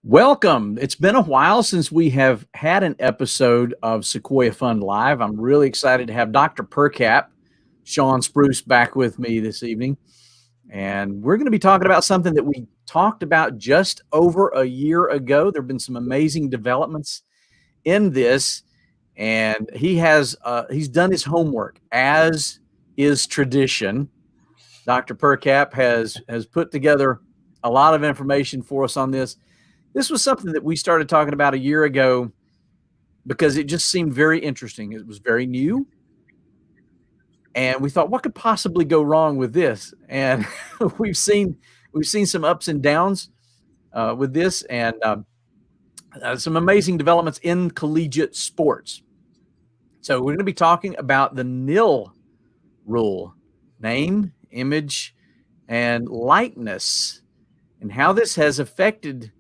Welcome. It's been a while since we have had an episode of Sequoia Fund Live. I'm really excited to have Dr. Percap, Shawn Spruce, back with me this evening. And we're going to be talking about something that we talked about just over a year ago. There have been some amazing developments in this, and he's done his homework, as is tradition. Dr. Percap has put together a lot of information for us on this. This was something that we started talking about a year ago because it just seemed very interesting. It was very new. And we thought, what could possibly go wrong with this? And we've seen some ups and downs with this, and some amazing developments in collegiate sports. So we're going to be talking about the NIL Rule, name, image, and likeness, and how this has affected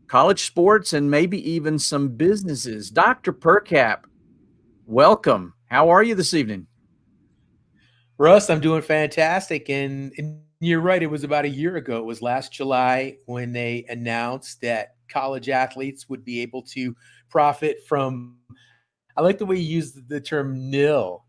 college sports and maybe even some businesses. Dr. Percap, welcome. How are you this evening? Russ, I'm doing fantastic. And you're right. It was about a year ago. It was last July when they announced that college athletes would be able to profit from, I like the way you use the term nil,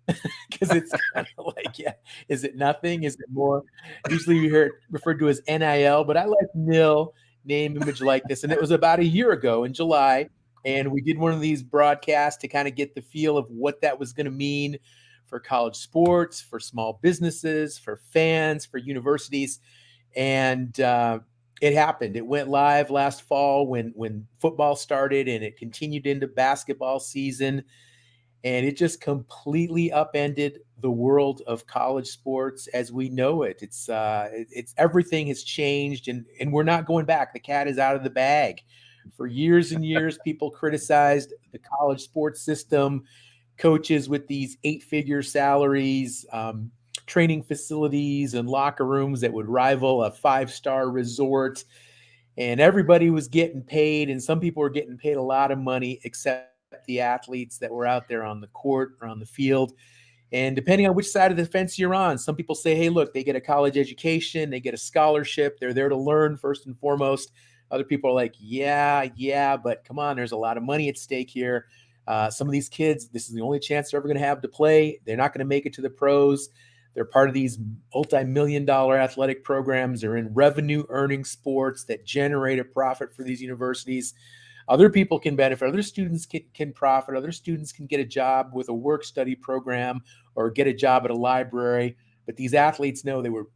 because it's kind of like, yeah, is it nothing? Is it more? Usually you hear it referred to as NIL, but I like nil, name, image, likeness. And it was about a year ago in July. And we did one of these broadcasts to kind of get the feel of what that was going to mean for college sports, for small businesses, for fans, for universities. And it happened. It went live last fall when football started, and it continued into basketball season. And it just completely upended the world of college sports as we know it. It's everything has changed, and we're not going back. The cat is out of the bag. For years and years, people criticized the college sports system, coaches with these 8-figure salaries, training facilities and locker rooms that would rival a 5-star resort. And everybody was getting paid, and some people were getting paid a lot of money, except the athletes that were out there on the court or on the field. And depending on which side of the fence you're on, some people say, hey, look, they get a college education, they get a scholarship, they're there to learn first and foremost. Other people are like, yeah, but come on, there's a lot of money at stake here. Some of these kids, this is the only chance they're ever going to have to play. They're not going to make it to the pros. They're part of these multi-million-dollar athletic programs. They're in revenue-earning sports that generate a profit for these universities. Other people can benefit. Other students can profit. Other students can get a job with a work-study program or get a job at a library. But these athletes know they were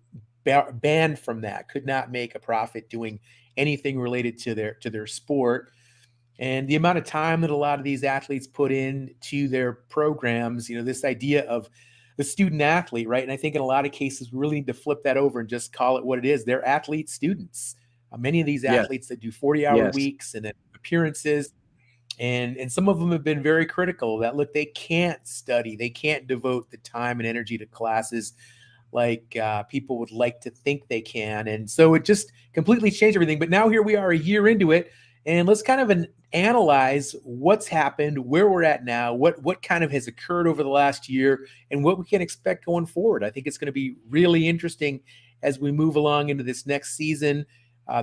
banned from that, could not make a profit doing anything related to their sport. And the amount of time that a lot of these athletes put into their programs, this idea of the student athlete, right? And I think in a lot of cases, we really need to flip that over and just call it what it is. They're athlete students. Many of these athletes that do 40-hour weeks and appearances, and some of them have been very critical that, look, they can't study. They can't devote the time and energy to classes like people would like to think they can. And so it just completely changed everything. But now here we are a year into it. And let's kind of analyze what's happened, where we're at now, what kind of has occurred over the last year, and what we can expect going forward. I think it's going to be really interesting as we move along into this next season,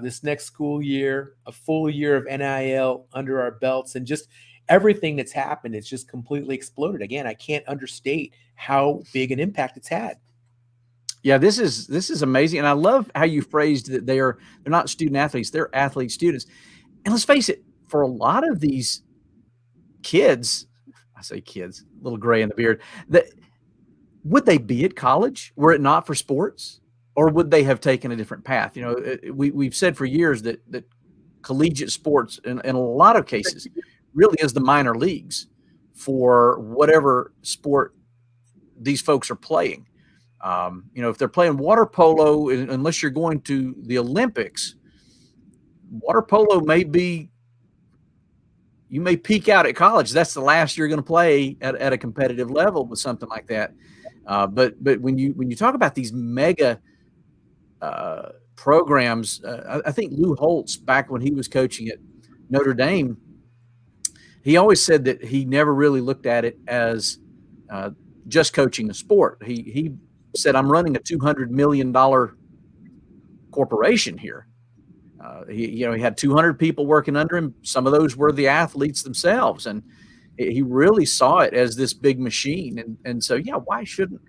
this next school year, a full year of NIL under our belts, and just everything that's happened. It's just completely exploded. Again, I can't understate how big an impact it's had. Yeah, this is amazing. And I love how you phrased that they're not student athletes, they're athlete students. And let's face it, for a lot of these kids, I say kids, a little gray in the beard, would they be at college were it not for sports? Or would they have taken a different path? We've said for years that collegiate sports, in a lot of cases, really is the minor leagues for whatever sport these folks are playing. If they're playing water polo, unless you're going to the Olympics, water polo you may peak out at college. That's the last you're going to play at a competitive level with something like that. But when you talk about these mega programs, I think Lou Holtz, back when he was coaching at Notre Dame, he always said that he never really looked at it as just coaching a sport. He said, I'm running a $200 million corporation here. He had 200 people working under him. Some of those were the athletes themselves, and he really saw it as this big machine. And so, yeah, why shouldn't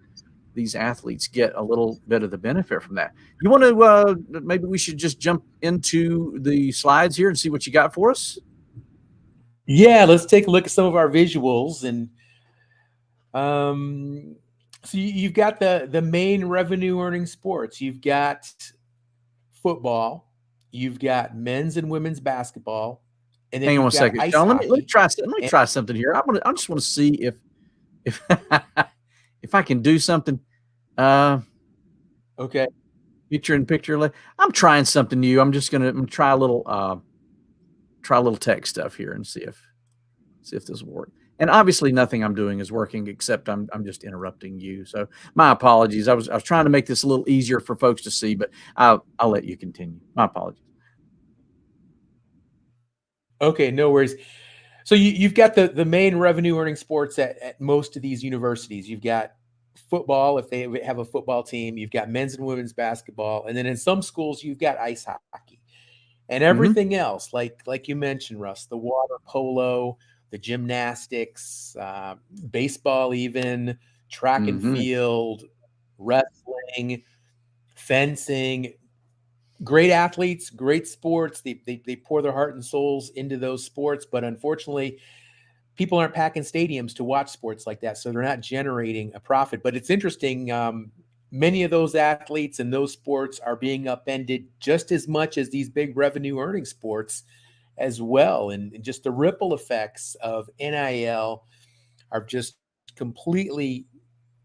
these athletes get a little bit of the benefit from that? You want to, maybe we should just jump into the slides here and see what you got for us? Yeah, let's take a look at some of our visuals. And so you've got the main revenue earning sports. You've got football, you've got men's and women's basketball, and then Hang on you've a got second, ice Shawn. Let me hockey. try something here. I just want to see if if I can do something. Okay. Picture in picture. I'm trying something new. I'm gonna try a little tech stuff here and see if this will work. And obviously nothing I'm doing is working, except I'm just interrupting you. So my apologies. I was trying to make this a little easier for folks to see, but I'll let you continue. My apologies. Okay, no worries. So you've got the main revenue earning sports at most of these universities. You've got football, if they have a football team. You've got men's and women's basketball, and then in some schools you've got ice hockey, and everything else, like you mentioned, Russ, the water polo, the gymnastics, baseball, even track and field, wrestling, fencing. Great athletes, great sports. They pour their heart and souls into those sports, but unfortunately, people aren't packing stadiums to watch sports like that, so they're not generating a profit. But it's interesting. Many of those athletes and those sports are being upended just as much as these big revenue earning sports as well. And just the ripple effects of NIL are just completely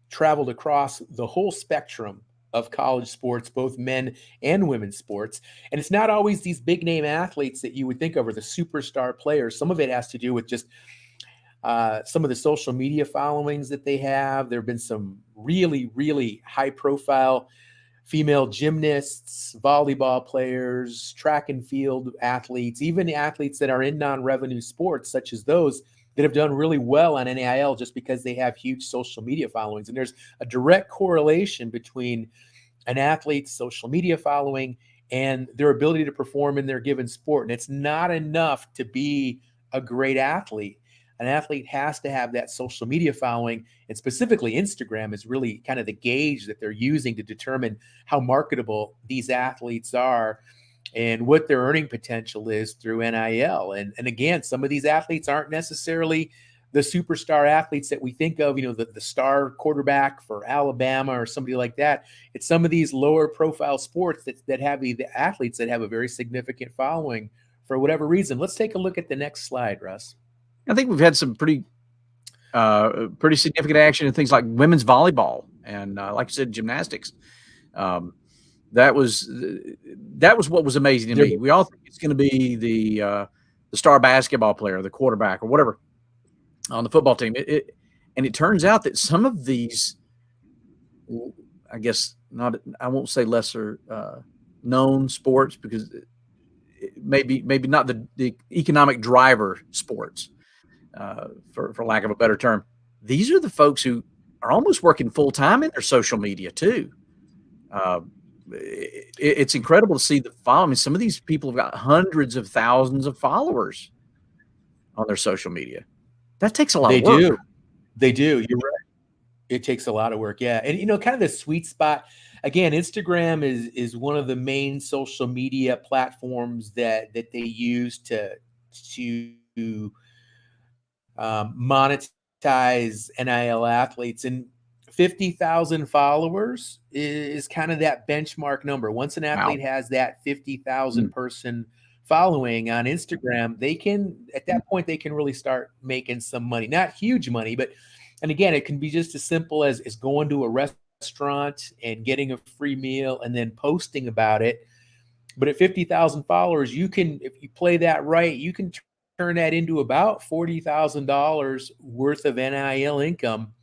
traveled across the whole spectrum of college sports, both men and women's sports. And it's not always these big name athletes that you would think of are the superstar players. Some of it has to do with just some of the social media followings that they have. There have been some really, really high profile female gymnasts, volleyball players, track and field athletes, even the athletes that are in non-revenue sports, such as those that have done really well on NIL just because they have huge social media followings. And there's a direct correlation between an athlete's social media following and their ability to perform in their given sport. And it's not enough to be a great athlete. An athlete has to have that social media following, and specifically Instagram is really kind of the gauge that they're using to determine how marketable these athletes are and what their earning potential is through NIL. And again, some of these athletes aren't necessarily the superstar athletes that we think of, the star quarterback for Alabama or somebody like that. It's some of these lower profile sports that have the athletes that have a very significant following for whatever reason. Let's take a look at the next slide, Russ. I think we've had some pretty significant action in things like women's volleyball and, like I said, gymnastics. That was what was amazing to me. We all think it's going to be the star basketball player, the quarterback, or whatever on the football team. And it turns out that some of these, I guess I won't say lesser known sports, because maybe not the economic driver sports, for lack of a better term. These are the folks who are almost working full time in their social media too. It's incredible to see the following. I mean, some of these people have got hundreds of thousands of followers on their social media. That takes a lot of work. They do. You're right. It takes a lot of work. Yeah. And, kind of the sweet spot, again, Instagram is one of the main social media platforms that they use to monetize NIL athletes. And 50,000 followers is kind of that benchmark number. Once an athlete has that 50,000 person following on Instagram, at that point, they can really start making some money. Not huge money, and again, it can be just as simple as going to a restaurant and getting a free meal and then posting about it. But at 50,000 followers, if you play that right, you can turn that into about $40,000 worth of NIL income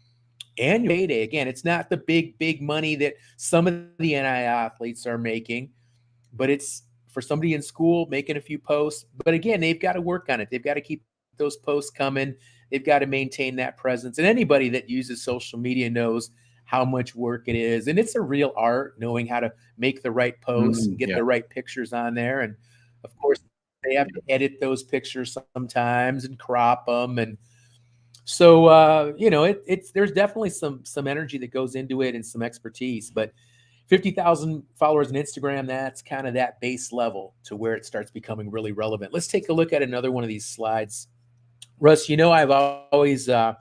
annual payday. Again, it's not the big money that some of the NIL athletes are making, but it's for somebody in school making a few posts. But again, they've got to work on it. They've got to keep those posts coming. They've got to maintain that presence. And anybody that uses social media knows how much work it is. And it's a real art, knowing how to make the right posts and get the right pictures on there. And Of course, they have to edit those pictures sometimes and crop them, and so there's definitely some energy that goes into it and some expertise. But 50,000 followers on Instagram, that's kind of that base level to where it starts becoming really relevant. Let's take a look at another one of these slides. Russ, I've always I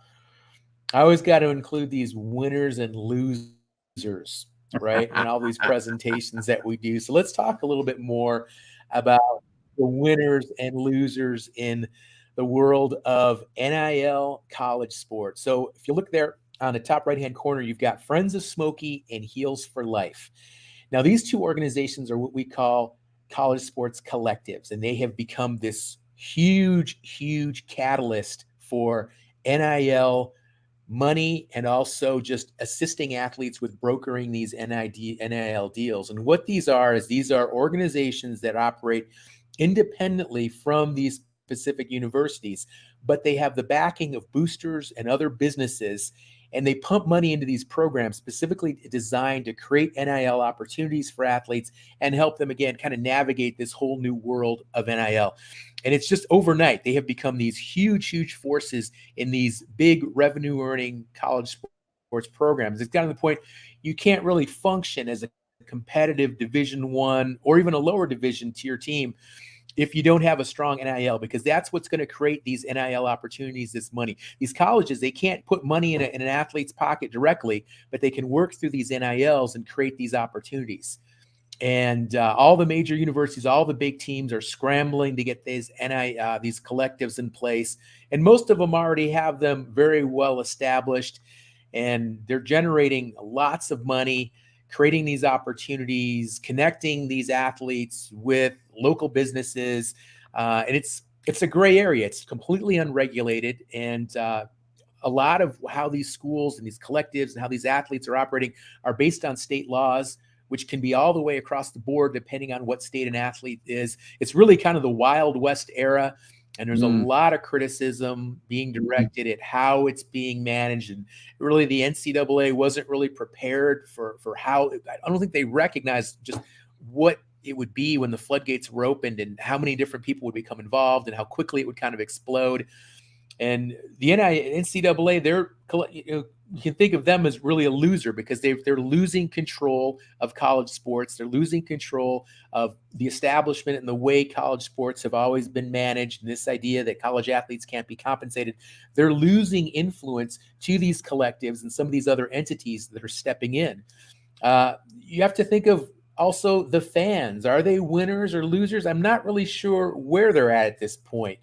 always got to include these winners and losers, right? In all these presentations that we do. So let's talk a little bit more about the winners and losers in the world of NIL college sports. So if you look there on the top right-hand corner, you've got Friends of Smokey and Heels for Life. Now, these two organizations are what we call college sports collectives, and they have become this huge, huge catalyst for NIL money and also just assisting athletes with brokering these NIL deals. And what these are is these are organizations that operate independently from these specific universities, but they have the backing of boosters and other businesses, and they pump money into these programs specifically designed to create NIL opportunities for athletes and help them, again, kind of navigate this whole new world of NIL. And it's just overnight, they have become these huge, huge forces in these big revenue earning college sports programs. It's gotten to the point you can't really function as a competitive Division I or even a lower division tier team if you don't have a strong NIL, because that's what's going to create these NIL opportunities, this money. These colleges, they can't put money in an athlete's pocket directly, but they can work through these NILs and create these opportunities. And all the major universities, all the big teams are scrambling to get these these collectives in place. And most of them already have them very well established, and they're generating lots of money, creating these opportunities, connecting these athletes with local businesses. And it's a gray area. It's completely unregulated. And a lot of how these schools and these collectives and how these athletes are operating are based on state laws, which can be all the way across the board, depending on what state an athlete is. It's really kind of the Wild West era. And there's a lot of criticism being directed at how it's being managed. And really, the NCAA wasn't really prepared for how, I don't think they recognized just what it would be when the floodgates were opened and how many different people would become involved and how quickly it would kind of explode. And the NCAA, you can think of them as really a loser because they're losing control of college sports. They're losing control of the establishment and the way college sports have always been managed. And this idea that college athletes can't be compensated. They're losing influence to these collectives and some of these other entities that are stepping in. You have to think of also the fans. Are they winners or losers? I'm not really sure where they're at this point.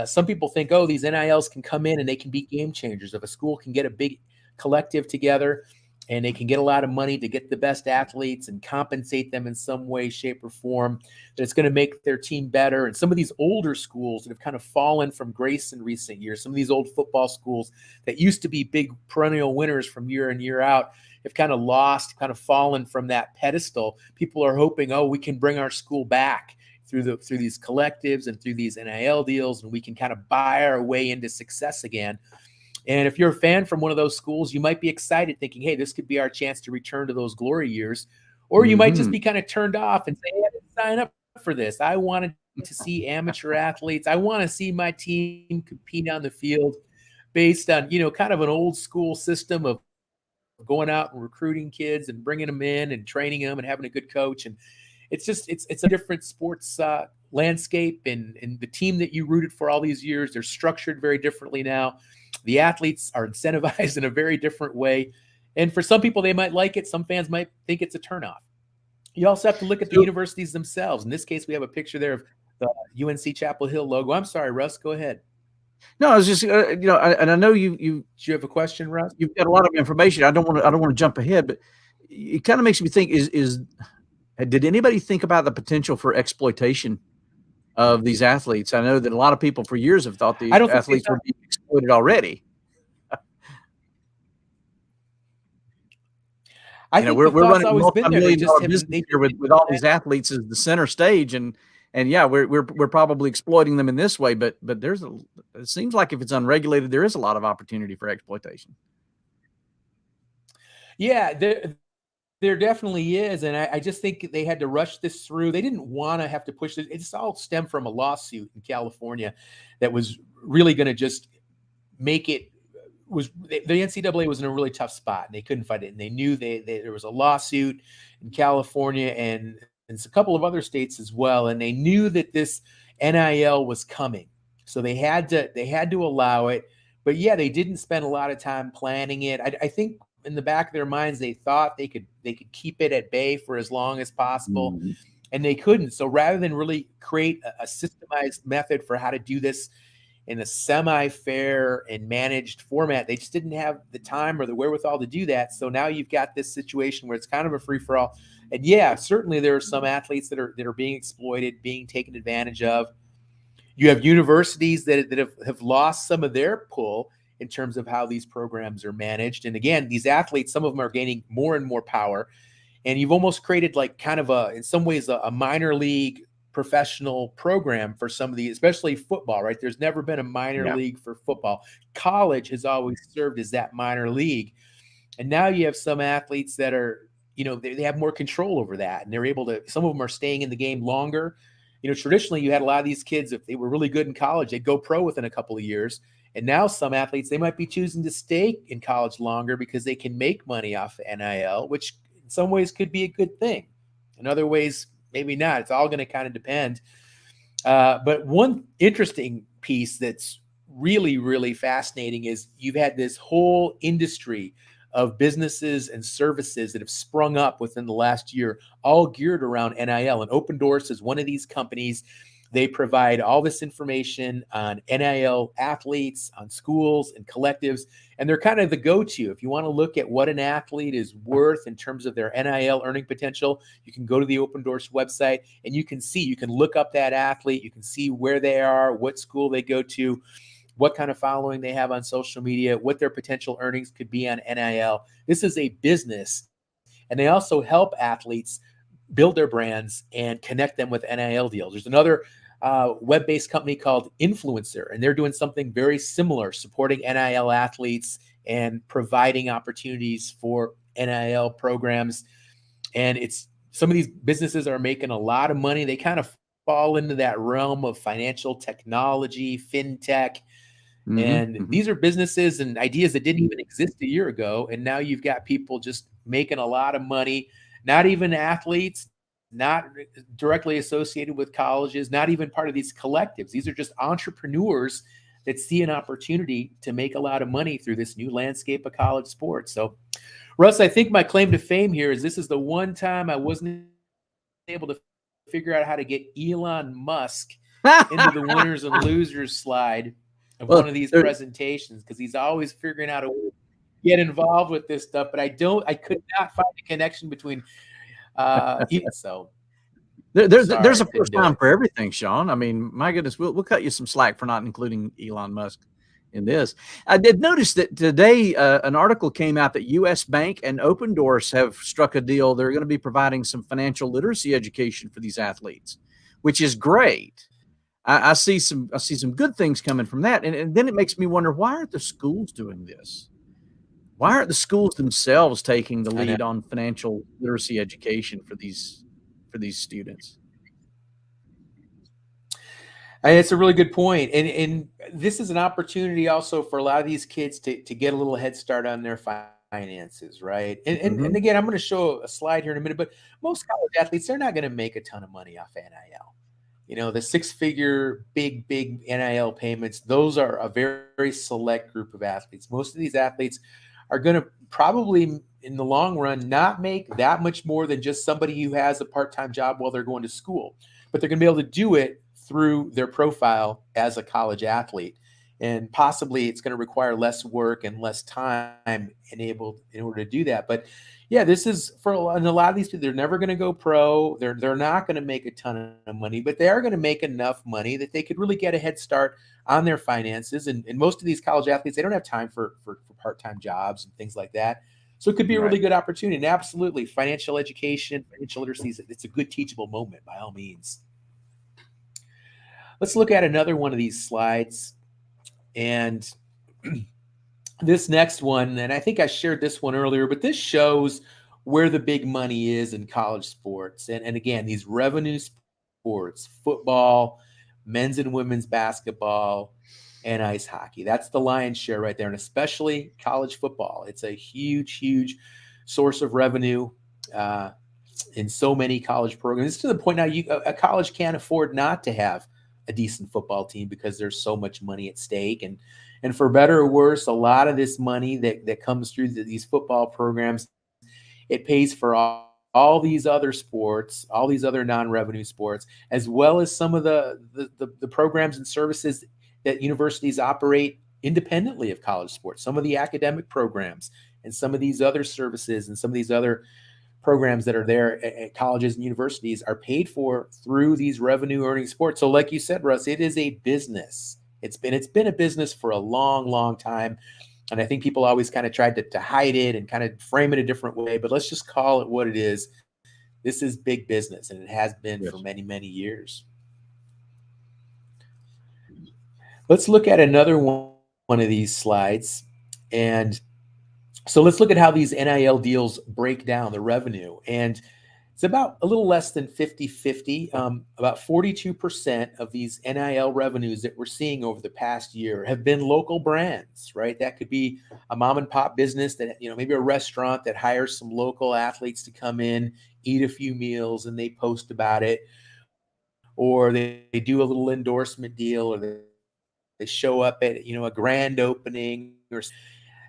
Some people think, oh, these NILs can come in and they can be game changers. If a school can get a big collective together and they can get a lot of money to get the best athletes and compensate them in some way, shape, or form, that it's going to make their team better. And some of these older schools that have kind of fallen from grace in recent years, some of these old football schools that used to be big perennial winners from year in, year out, have kind of fallen from that pedestal. People are hoping, oh, we can bring our school back through these collectives and through these NIL deals, and we can kind of buy our way into success again. And if you're a fan from one of those schools, you might be excited thinking, hey, this could be our chance to return to those glory years. Or you might just be kind of turned off and say, hey, I didn't sign up for this. I wanted to see amateur athletes. I want to see my team compete on the field based on, kind of an old school system of going out and recruiting kids and bringing them in and training them and having a good coach. And it's a different sports landscape, and the team that you rooted for all these years, they're structured very differently now. The athletes are incentivized in a very different way. And for some people, they might like it. Some fans might think it's a turnoff. You also have to look at the universities themselves. In this case, we have a picture there of the UNC Chapel Hill logo. I'm sorry, Russ, go ahead. No, I was just, and I know you. Do you have a question, Russ? You've got a lot of information. I don't want to jump ahead, but it kind of makes me think: did anybody think about the potential for exploitation of these athletes? I know that a lot of people for years have thought these athletes were being exploited already. We're running a multi-million-dollar business here with all these athletes as the center stage, and yeah, we're probably exploiting them in this way. But it seems like if it's unregulated, there is a lot of opportunity for exploitation. Yeah, There definitely is. And I just think they had to rush this through. They didn't want to have to push this. It's all stemmed from a lawsuit in California that was really going to just make it was the NCAA was in a really tough spot and they couldn't fight it. And they knew there was a lawsuit in California and a couple of other states as well. And they knew that this NIL was coming. So they had to allow it. But yeah, they didn't spend a lot of time planning it. I think in the back of their minds, they thought they could keep it at bay for as long as possible, Mm-hmm. and they couldn't. So rather than really create a systemized method for how to do this in a semi-fair and managed format, they just didn't have the time or the wherewithal to do that. So now you've got this situation where it's kind of a free-for-all. And yeah, certainly there are some athletes that are being exploited, being taken advantage of. You have universities that have lost some of their pull in terms of how these programs are managed. And again, these athletes, some of them are gaining more and more power. And you've almost created like kind of in some ways, a minor league professional program for some of the, especially football, right? There's never been a minor league for football. College has always served as that minor league. And now you have some athletes that are, they have more control over that. And they're able to, some of them are staying in the game longer. Traditionally you had a lot of these kids, if they were really good in college, they'd go pro within a couple of years. And now some athletes, they might be choosing to stay in college longer because they can make money off NIL, which in some ways could be a good thing. In other ways, maybe not. It's all going to kind of depend. But one interesting piece that's really, really fascinating is you've had this whole industry of businesses and services that have sprung up within the last year, all geared around NIL. And Open Doors is one of these companies. They provide all this information on NIL athletes, on schools and collectives, and they're kind of the go-to. If you want to look at what an athlete is worth in terms of their NIL earning potential, you can go to the Open Doors website and you can look up that athlete, you can see where they are, what school they go to, what kind of following they have on social media, what their potential earnings could be on NIL. This is a business, and they also help athletes build their brands and connect them with NIL deals. There's another web-based company called Influencer, and they're doing something very similar, supporting NIL athletes and providing opportunities for NIL programs. And it's some of these businesses are making a lot of money. They kind of fall into that realm of financial technology, fintech. And these are businesses and ideas that didn't even exist a year ago. And now you've got people just making a lot of money, not even athletes, not directly associated with colleges, not even part of these collectives. These are just entrepreneurs that see an opportunity to make a lot of money through this new landscape of college sports. So, Russ, I think my claim to fame here is this is the one time I wasn't able to figure out how to get Elon Musk into the winners and losers slide of one of these presentations, because he's always figuring out a way to get involved with this stuff. But I could not find a connection between so there's a first time for everything, Shawn. I mean, my goodness, we'll cut you some slack for not including Elon Musk in this. I did notice that today an article came out that U.S. Bank and Open Doors have struck a deal. They're going to be providing some financial literacy education for these athletes, which is great. I see some good things coming from that. And then it makes me wonder, why aren't the schools doing this? Why aren't the schools themselves taking the lead on financial literacy education for these students? And it's a really good point. And this is an opportunity also for a lot of these kids to get a little head start on their finances, right? And again, I'm going to show a slide here in a minute, but most college athletes, they're not going to make a ton of money off NIL. The six-figure big NIL payments, those are a very, very select group of athletes. Most of these athletes are going to probably, in the long run, not make that much more than just somebody who has a part-time job while they're going to school. But they're going to be able to do it through their profile as a college athlete. And possibly it's going to require less work and less time in order to do that. But yeah, this is for a lot of these people, they're never going to go pro. They're not going to make a ton of money, but they are going to make enough money that they could really get a head start on their finances. And most of these college athletes, they don't have time for part-time jobs and things like that. So it could be a really good opportunity. And absolutely, financial education, financial literacy, it's a good teachable moment by all means. Let's look at another one of these slides. And this next one, and I think I shared this one earlier, but this shows where the big money is in college sports. And again, these revenue sports, football, men's and women's basketball, and ice hockey. That's the lion's share right there, and especially college football. It's a huge, huge source of revenue in so many college programs. It's to the point now a college can't afford not to have a decent football team because there's so much money at stake. And for better or worse, a lot of this money that comes through these football programs, it pays for all these other sports, all these other non-revenue sports, as well as some of the programs and services that universities operate independently of college sports. Some of the academic programs and some of these other services and some of these other programs that are there at colleges and universities are paid for through these revenue earning sports. So like you said, Russ, it is a business. It's been a business for a long, long time. And I think people always kind of tried to hide it and kind of frame it a different way, but let's just call it what it is. This is big business, and it has been for many, many years. Let's look at another one of these slides. And so let's look at how these NIL deals break down the revenue. And it's about a little less than 50-50. About 42% of these NIL revenues that we're seeing over the past year have been local brands, right? That could be a mom and pop business that, maybe a restaurant that hires some local athletes to come in, eat a few meals, and they post about it. Or they do a little endorsement deal, or they show up at, a grand opening, or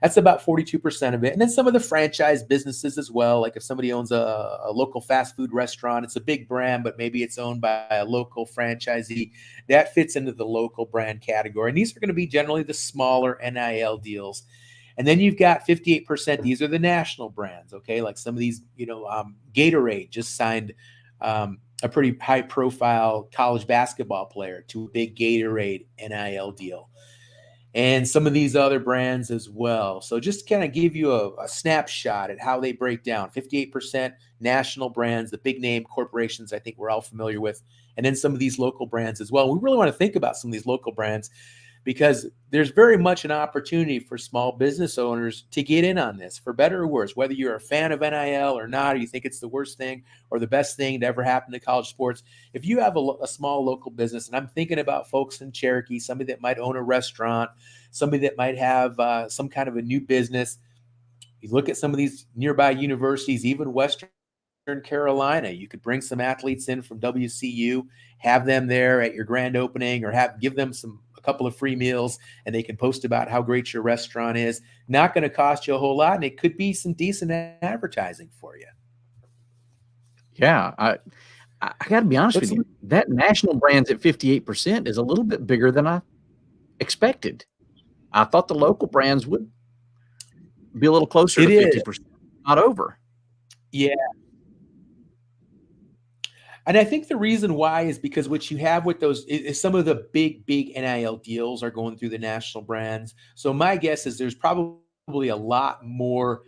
that's about 42% of it. And then some of the franchise businesses as well. Like if somebody owns a local fast food restaurant, it's a big brand, but maybe it's owned by a local franchisee. That fits into the local brand category. And these are going to be generally the smaller NIL deals. And then you've got 58%. These are the national brands, okay? Like some of these, Gatorade just signed a pretty high-profile college basketball player to a big Gatorade NIL deal. And some of these other brands as well. So just kind of give you a snapshot at how they break down. 58% national brands, the big name corporations I think we're all familiar with, and then some of these local brands as well. We really want to think about some of these local brands because there's very much an opportunity for small business owners to get in on this, for better or worse, whether you're a fan of NIL or not, or you think it's the worst thing or the best thing to ever happen to college sports. If you have a small local business, and I'm thinking about folks in Cherokee, somebody that might own a restaurant, somebody that might have some kind of a new business. You look at some of these nearby universities, even Western Carolina, you could bring some athletes in from WCU, have them there at your grand opening, or give them a couple of free meals, and they can post about how great your restaurant is. Not going to cost you a whole lot, and it could be some decent advertising for you. Yeah, I got to be honest with you. That national brands at 58% is a little bit bigger than I expected. I thought the local brands would be a little closer to 50%, not over. Yeah. And I think the reason why is because what you have with those is some of the big NIL deals are going through the national brands. So my guess is there's probably a lot more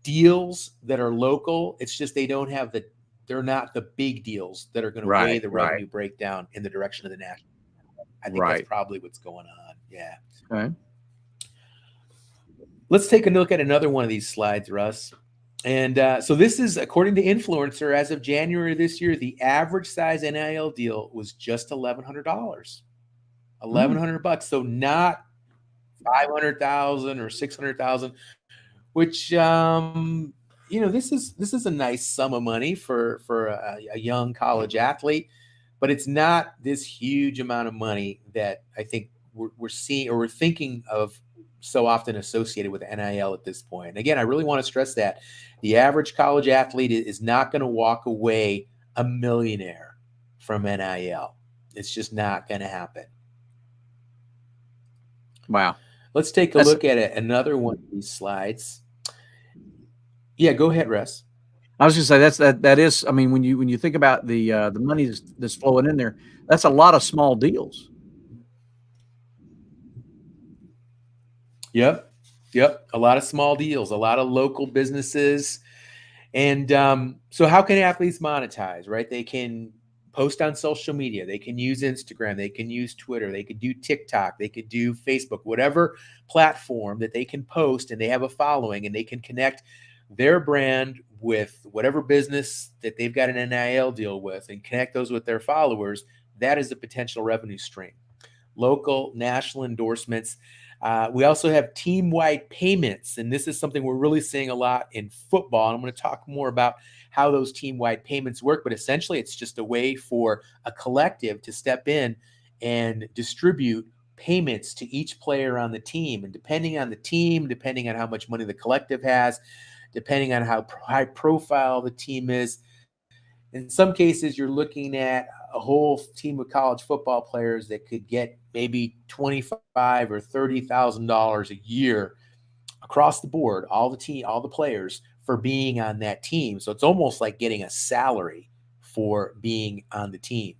deals that are local. It's just they're not the big deals that are going to weigh the revenue breakdown in the direction of the national. I think that's probably what's going on. Yeah. Okay. Let's take a look at another one of these slides, Russ. And so this is, according to Influencer, as of January this year, the average size NIL deal was just $1,100. $1,100. So not 500,000 or 600,000, which this is a nice sum of money for a young college athlete, but it's not this huge amount of money that I think we're seeing or we're thinking of so often associated with NIL at this point. And again, I really want to stress that the average college athlete is not going to walk away a millionaire from NIL. It's just not going to happen. Wow. Let's take a look at another one of these slides. Yeah, go ahead, Russ. I was going to say that is. I mean, when you think about the money that's flowing in there, that's a lot of small deals. Yep. A lot of small deals, a lot of local businesses. And so how can athletes monetize, right? They can post on social media. They can use Instagram. They can use Twitter. They could do TikTok. They could do Facebook, whatever platform that they can post, and they have a following, and they can connect their brand with whatever business that they've got an NIL deal with and connect those with their followers, that is a potential revenue stream. Local, national endorsements. We also have team-wide payments, and this is something we're really seeing a lot in football. And I'm going to talk more about how those team-wide payments work, but essentially it's just a way for a collective to step in and distribute payments to each player on the team. And depending on the team, depending on how much money the collective has, depending on how high profile the team is, in some cases, you're looking at a whole team of college football players that could get maybe $25,000 or $30,000 a year across the board, all the players for being on that team. So it's almost like getting a salary for being on the team.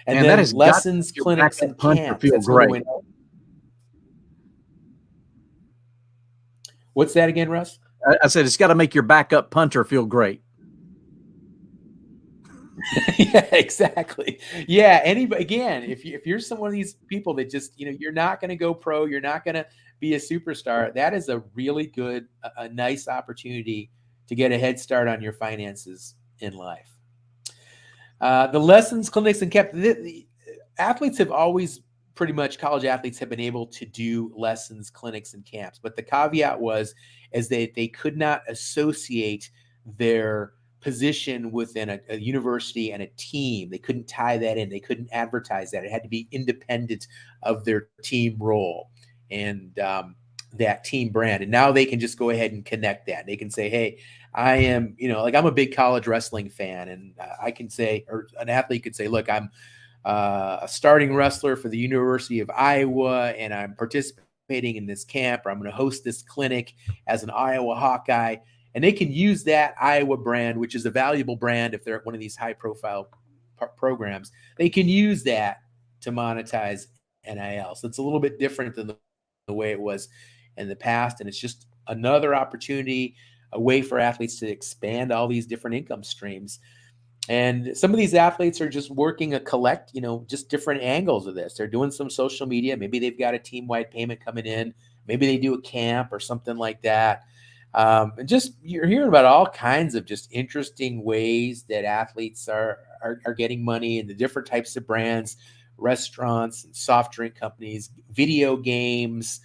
And Man, then that has lessons, clinics, and camps. Feel That's another great. way. What's that again, Russ? I said it's got to make your backup punter feel great. Yeah, exactly. Yeah. Again, if you're one of these people that just, you're not going to go pro, you're not going to be a superstar, that is a really good, a nice opportunity to get a head start on your finances in life. The lessons, clinics, and camp. The athletes have always, pretty much college athletes have been able to do lessons, clinics, and camps. But the caveat is that they could not associate their position within a university and a team. They couldn't tie that in. They couldn't advertise that. It had to be independent of their team role and that team brand. And now they can just go ahead and connect that. They can say, hey, I am, like I'm a big college wrestling fan, and I can say, or an athlete could say, look, I'm a starting wrestler for the University of Iowa, and I'm participating in this camp, or I'm going to host this clinic as an Iowa Hawkeye. And they can use that Iowa brand, which is a valuable brand if they're at one of these high-profile programs. They can use that to monetize NIL. So it's a little bit different than the way it was in the past, and it's just another opportunity, a way for athletes to expand all these different income streams. And some of these athletes are just working just different angles of this. They're doing some social media. Maybe they've got a team-wide payment coming in. Maybe they do a camp or something like that. And just you're hearing about all kinds of just interesting ways that athletes are getting money, and the different types of brands, restaurants and soft drink companies, video games.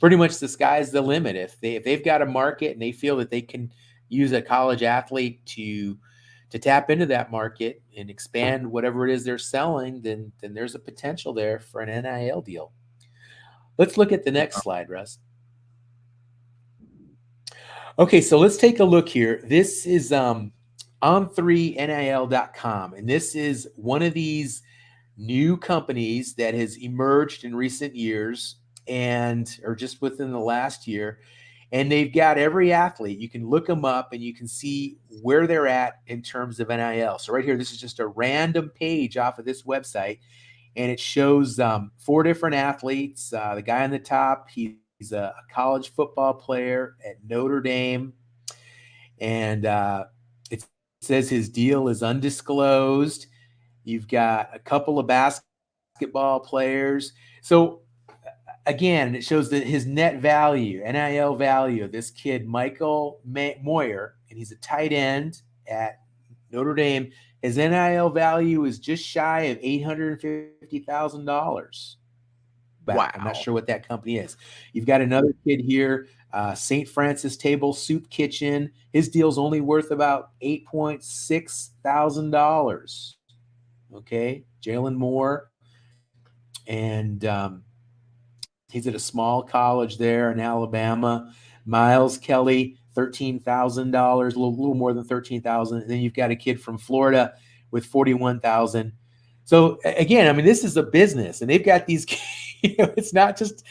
Pretty much the sky's the limit. If they've got a market and they feel that they can use a college athlete to tap into that market and expand whatever it is they're selling, then there's a potential there for an NIL deal. Let's look at the next slide, Russ. Okay, so let's take a look here. This is on3nil.com, and this is one of these new companies that has emerged in recent years or just within the last year. And they've got every athlete. You can look them up and you can see where they're at in terms of NIL. So right here, this is just a random page off of this website, and it shows 4 different athletes. The guy on the top, he's a college football player at Notre Dame, and it says his deal is undisclosed. You've got a couple of basketball players. So again, it shows that his net value, NIL value of this kid, Michael Moyer, and he's a tight end at Notre Dame. His NIL value is just shy of $850,000. Wow. I'm not sure what that company is. You've got another kid here, St. Francis Table Soup Kitchen. His deal's only worth about $8,600. Okay, Jalen Moore. And he's at a small college there in Alabama. Miles Kelly, $13,000, a little more than $13,000. And then you've got a kid from Florida with $41,000. So again, I mean, this is a business, and they've got these. It's not just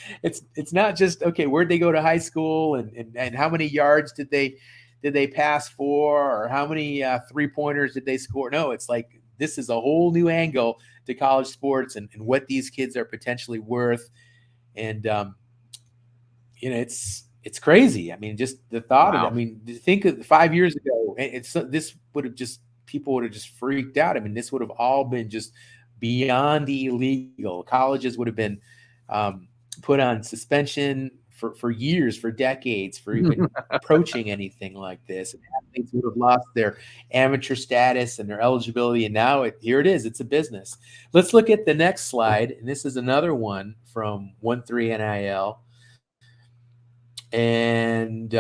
okay. Where'd they go to high school, and how many yards did they pass for, or how many 3-pointers did they score? No, it's like this is a whole new angle to college sports and what these kids are potentially worth. And, it's crazy. I mean, just the thought of it. I mean, think of 5 years ago, people would have just freaked out. I mean, this would have all been just beyond illegal. Colleges would have been put on suspension for years, for decades, for even approaching anything like this. And athletes would have lost their amateur status and their eligibility, and now here it is. It's a business. Let's look at the next slide, and this is another one from 1-3 NIL. And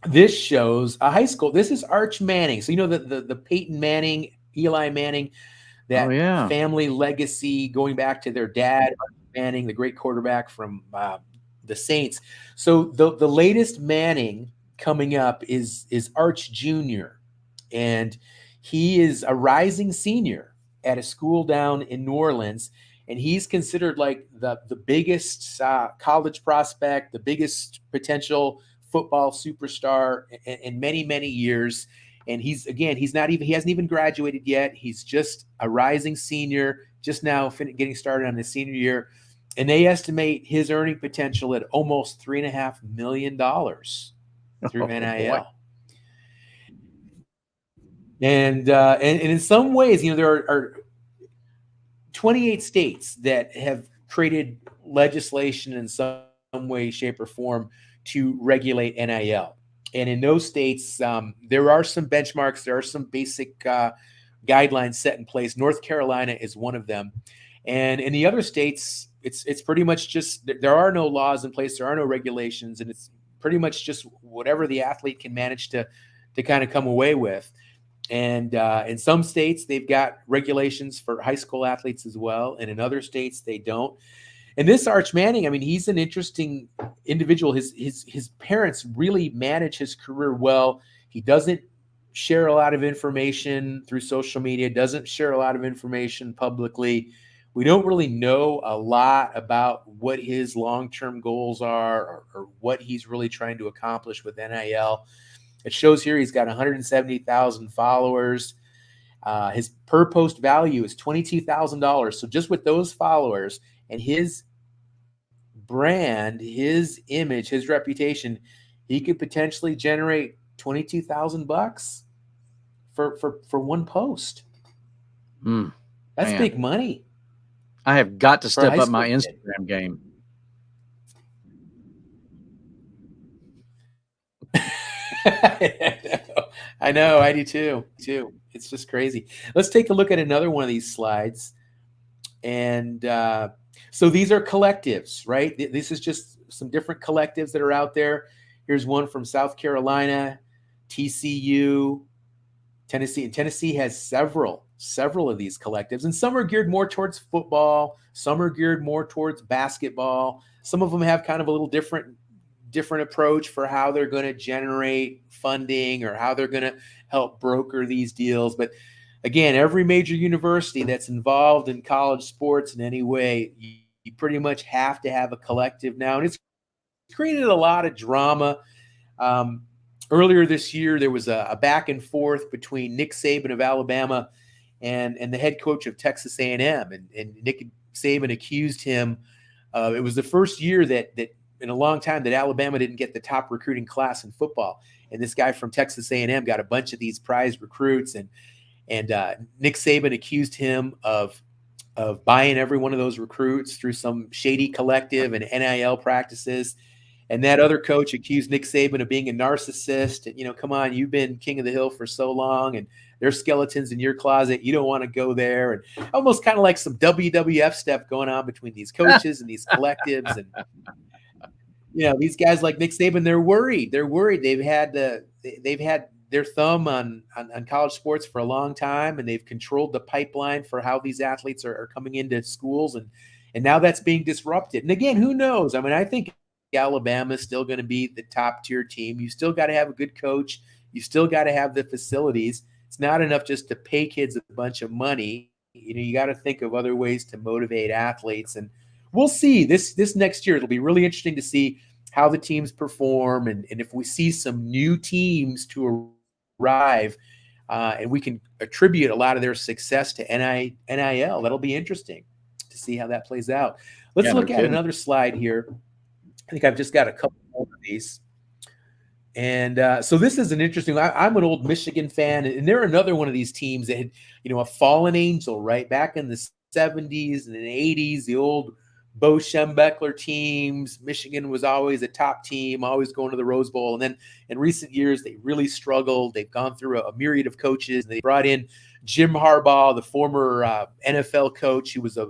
this shows a high school. This is Arch Manning. So, you know, the Peyton Manning, Eli Manning, that family legacy going back to their dad, Arch Manning, the great quarterback from the Saints. So the latest Manning coming up is Arch Jr. And he is a rising senior at a school down in New Orleans. And he's considered like the biggest college prospect, the biggest potential football superstar in many, many years. And he hasn't even graduated yet. He's just a rising senior, just now getting started on his senior year. And they estimate his earning potential at almost $3.5 million through NIL. Boy. And in some ways, you know, there are 28 states that have created legislation in some way, shape, or form to regulate NIL. And in those states, there are some benchmarks. There are some basic guidelines set in place. North Carolina is one of them. And in the other states, it's pretty much just there are no laws in place. There are no regulations. And it's pretty much just whatever the athlete can manage to kind of come away with. And in some states, they've got regulations for high school athletes as well. And in other states, they don't. And this Arch Manning, I mean, he's an interesting individual. His parents really manage his career well. He doesn't share a lot of information through social media, doesn't share a lot of information publicly. We don't really know a lot about what his long-term goals are or what he's really trying to accomplish with NIL. It shows here he's got 170,000 followers. His per post value is $22,000. So just with those followers and his brand, his image, his reputation, he could potentially generate $22,000 for one post. That's big money. I have got to step up my Instagram game. I know, I do too. It's just crazy. Let's take a look at another one of these slides. And so these are collectives, right? This is just some different collectives that are out there. Here's one from South Carolina, TCU, Tennessee. And Tennessee has several of these collectives. And some are geared more towards football. Some are geared more towards basketball. Some of them have kind of a little different approach for how they're going to generate funding or how they're going to help broker these deals. But again, every major university that's involved in college sports in any way, you pretty much have to have a collective now. And it's created a lot of drama. Earlier this year, there was a back and forth between Nick Saban of Alabama and the head coach of Texas A&M. And Nick Saban accused him. It was the first year that in a long time that Alabama didn't get the top recruiting class in football. And this guy from Texas A&M got a bunch of these prize recruits. And Nick Saban accused him of buying every one of those recruits through some shady collective and NIL practices. And that other coach accused Nick Saban of being a narcissist. And, you know, come on, you've been king of the hill for so long, and there's skeletons in your closet. You don't want to go there. And almost kind of like some WWF stuff going on between these coaches and these collectives. And, you know, these guys like Nick Saban, they're worried. They've had their thumb on college sports for a long time, and they've controlled the pipeline for how these athletes are coming into schools. And now that's being disrupted. And again, who knows? I mean, I think Alabama is still going to be the top tier team. You still got to have a good coach. You still got to have the facilities. It's not enough just to pay kids a bunch of money. You know, you got to think of other ways to motivate athletes. And we'll see this next year. It'll be really interesting to see how the teams perform. And if we see some new teams to arrive and we can attribute a lot of their success to NIL, that'll be interesting to see how that plays out. Let's look at another slide here. I think I've just got a couple more of these. And so this is an interesting, I'm an old Michigan fan, and they're another one of these teams that had, you know, a fallen angel, right? Back in the 70s and the 80s, the old Bo Schembechler teams. Michigan was always a top team, always going to the Rose Bowl. And then in recent years, they really struggled. They've gone through a myriad of coaches. They brought in Jim Harbaugh, the former NFL coach, who was a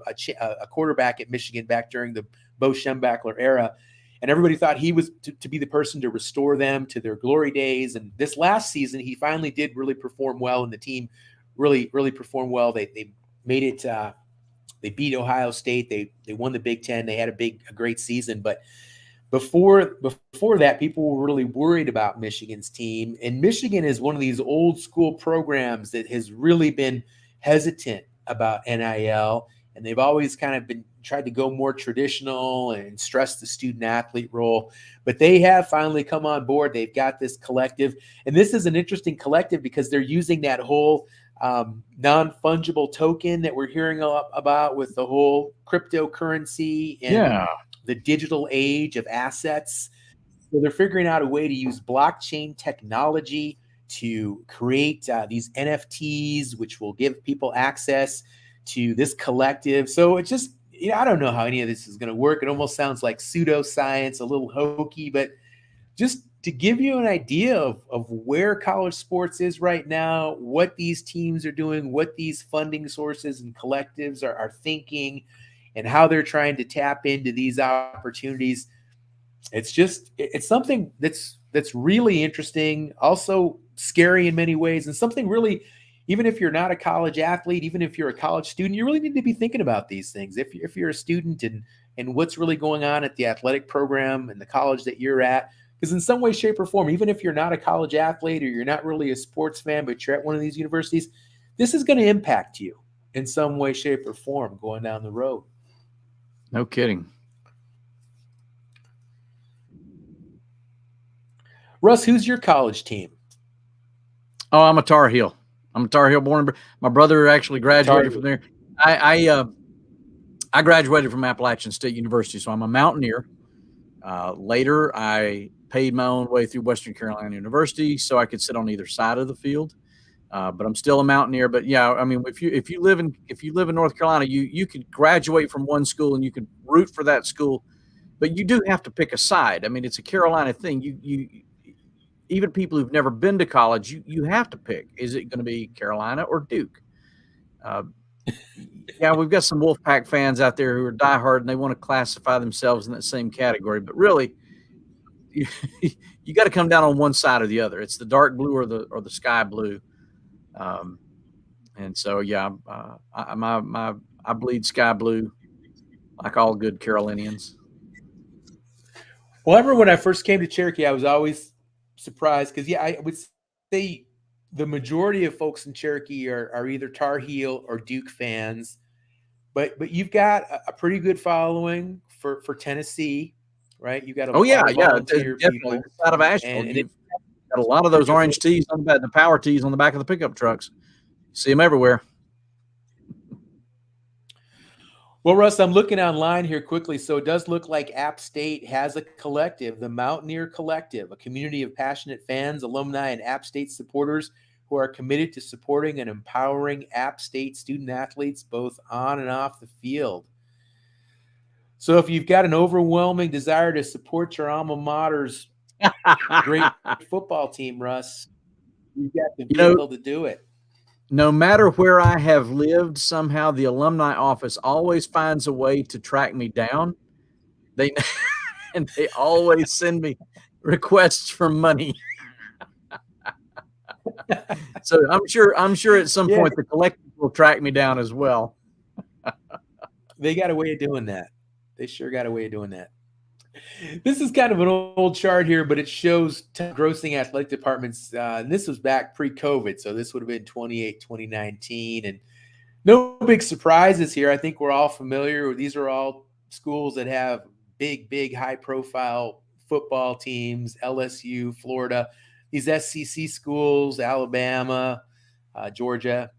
quarterback at Michigan back during the Bo Schembechler era. And everybody thought he was to be the person to restore them to their glory days. And this last season, he finally did really perform well, and the team really, really performed well. They made it. They beat Ohio State. They won the Big Ten. They had a great season. But before that, people were really worried about Michigan's team. And Michigan is one of these old school programs that has really been hesitant about NIL. And they've always kind of been tried to go more traditional and stress the student athlete role. But they have finally come on board. They've got this collective. And this is an interesting collective because they're using that whole non-fungible token that we're hearing about with the whole cryptocurrency and the digital age of assets. So they're figuring out a way to use blockchain technology to create these NFTs, which will give people access to this collective. So it's just, I don't know how any of this is going to work. It almost sounds like pseudoscience, a little hokey, but just to give you an idea of where college sports is right now, what these teams are doing, what these funding sources and collectives are thinking, and how they're trying to tap into these opportunities. It's something that's really interesting, also scary in many ways, and something really, even if you're not a college athlete, even if you're a college student, you really need to be thinking about these things. If you're a student and what's really going on at the athletic program and the college that you're at, because in some way, shape, or form, even if you're not a college athlete or you're not really a sports fan, but you're at one of these universities, this is going to impact you in some way, shape, or form going down the road. No kidding. Russ, who's your college team? Oh, I'm a Tar Heel. I'm a Tar Heel born. My brother actually graduated from there. I graduated from Appalachian State University, so I'm a Mountaineer. Later, I paid my own way through Western Carolina University so I could sit on either side of the field. But I'm still a Mountaineer. But yeah, I mean, if you live in North Carolina, you could graduate from one school and you could root for that school, but you do have to pick a side. I mean, it's a Carolina thing. You even people who've never been to college, you have to pick. Is it going to be Carolina or Duke? Yeah, we've got some Wolfpack fans out there who are diehard and they want to classify themselves in that same category. But really, you got to come down on one side or the other. It's the dark blue or the sky blue. And so, yeah, I bleed sky blue like all good Carolinians. Well, I remember when I first came to Cherokee, I was always surprised because, I would say the majority of folks in Cherokee are either Tar Heel or Duke fans, but you've got a pretty good following for Tennessee, right? You got a lot of volunteer people out of Asheville. You've got a lot of those orange tees on the power tees on the back of the pickup trucks. See them everywhere. Well, Russ, I'm looking online here quickly. So it does look like App State has a collective, the Mountaineer Collective, a community of passionate fans, alumni, and App State supporters who are committed to supporting and empowering App State student athletes both on and off the field. So if you've got an overwhelming desire to support your alma mater's great football team, Russ, you've got the vehicle to do it. No matter where I have lived, somehow the alumni office always finds a way to track me down. They always send me requests for money. So I'm sure at some point the collective will track me down as well. They got a way of doing that. They sure got a way of doing that. This is kind of an old chart here, but it shows grossing athletic departments. And this was back pre-COVID, so this would have been 2019. And no big surprises here. I think we're all familiar. These are all schools that have big, high-profile football teams, LSU, Florida. These SEC schools, Alabama, Georgia,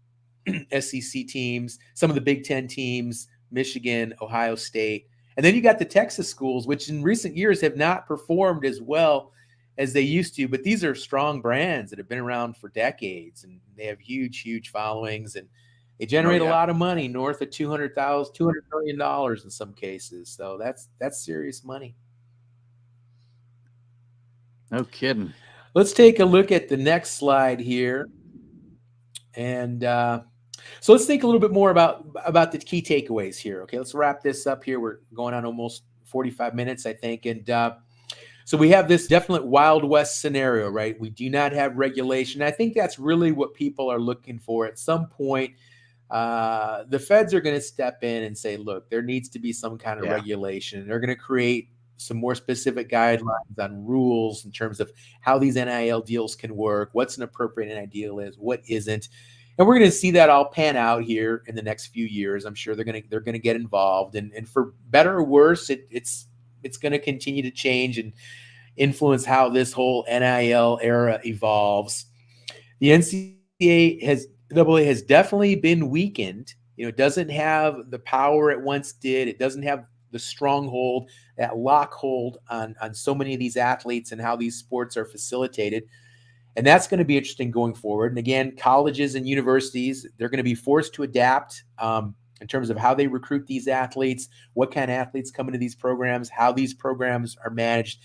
SEC teams, some of the Big Ten teams, Michigan, Ohio State. And then you got the Texas schools, which in recent years have not performed as well as they used to. But these are strong brands that have been around for decades, and they have huge followings. And They generate yeah. a lot of money, north of $200 million in some cases. So that's serious money. No kidding. Let's take a look at the next slide here. And so let's think a little bit more about the key takeaways here. Okay, let's wrap this up here. We're going on almost 45 minutes, I think. And so we have this definite Wild West scenario, right? We do not have regulation. I think that's really what people are looking for. At some point, the feds are going to step in and say, look, there needs to be some kind of regulation. They're going to create some more specific guidelines on rules in terms of how these NIL deals can work, what's an appropriate NIL deal is, what isn't. And we're going to see that all pan out here in the next few years. I'm sure they're going to get involved, and for better or worse, it's going to continue to change and influence how this whole NIL era evolves. The NCAA has definitely been weakened. It doesn't have the power it once did. It doesn't have the stronghold, that lock hold on so many of these athletes and how these sports are facilitated. And that's going to be interesting going forward. And again, colleges and universities, they're going to be forced to adapt in terms of how they recruit these athletes, what kind of athletes come into these programs, how these programs are managed.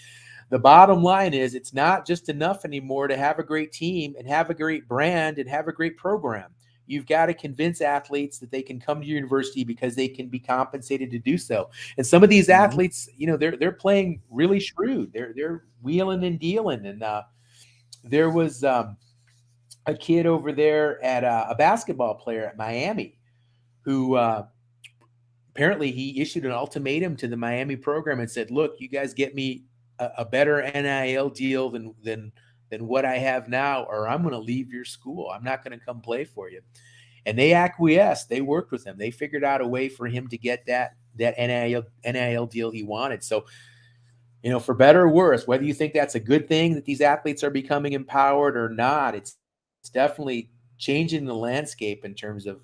The bottom line is it's not just enough anymore to have a great team and have a great brand and have a great program. You've got to convince athletes that they can come to your university because they can be compensated to do so. And some of these athletes, they're playing really shrewd. They're wheeling and dealing. And there was a kid over there at a basketball player at Miami who apparently he issued an ultimatum to the Miami program and said, look, you guys get me a better NIL deal than what I have now, or I'm going to leave your school. I'm not going to come play for you. And they acquiesced. They worked with him. They figured out a way for him to get that NIL deal he wanted. So, for better or worse, whether you think that's a good thing that these athletes are becoming empowered or not, it's definitely changing the landscape in terms of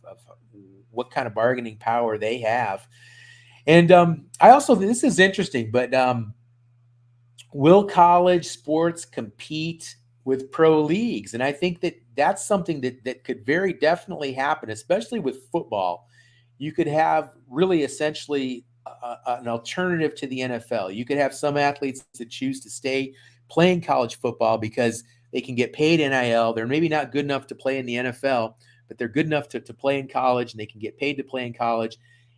what kind of bargaining power they have. And I also think this is interesting, but will college sports compete with pro leagues? And I think that that's something that could very definitely happen, especially with football. You could have really essentially an alternative to the NFL. You could have some athletes that choose to stay playing college football because they can get paid NIL. They're maybe not good enough to play in the NFL, but they're good enough to play in college, and they can get paid to play in college,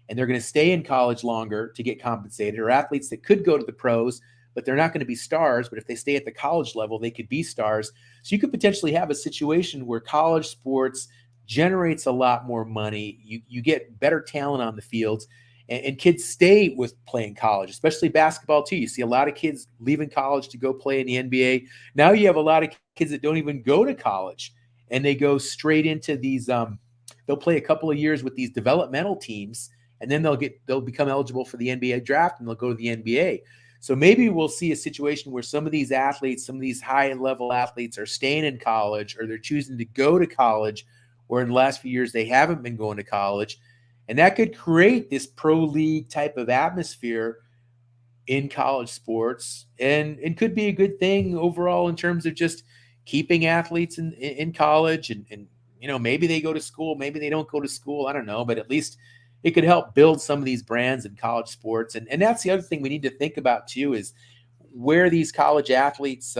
and they're going to stay in college longer to get compensated. Or athletes that could go to the pros, but they're not going to be stars. But if they stay at the college level, they could be stars. So you could potentially have a situation where college sports generates a lot more money. You get better talent on the fields, and kids stay with playing college, especially basketball too. You see a lot of kids leaving college to go play in the NBA. Now you have a lot of kids that don't even go to college, and they go straight into these. They'll play a couple of years with these developmental teams, and then they'll become eligible for the NBA draft, and they'll go to the NBA. So maybe we'll see a situation where some of these athletes, some of these high-level athletes are staying in college, or they're choosing to go to college, where in the last few years they haven't been going to college. And that could create this pro league type of atmosphere in college sports, and it could be a good thing overall in terms of just keeping athletes in college. And maybe they go to school, maybe they don't go to school. I don't know, but at least it could help build some of these brands in college sports. And that's the other thing we need to think about too, is where these college athletes,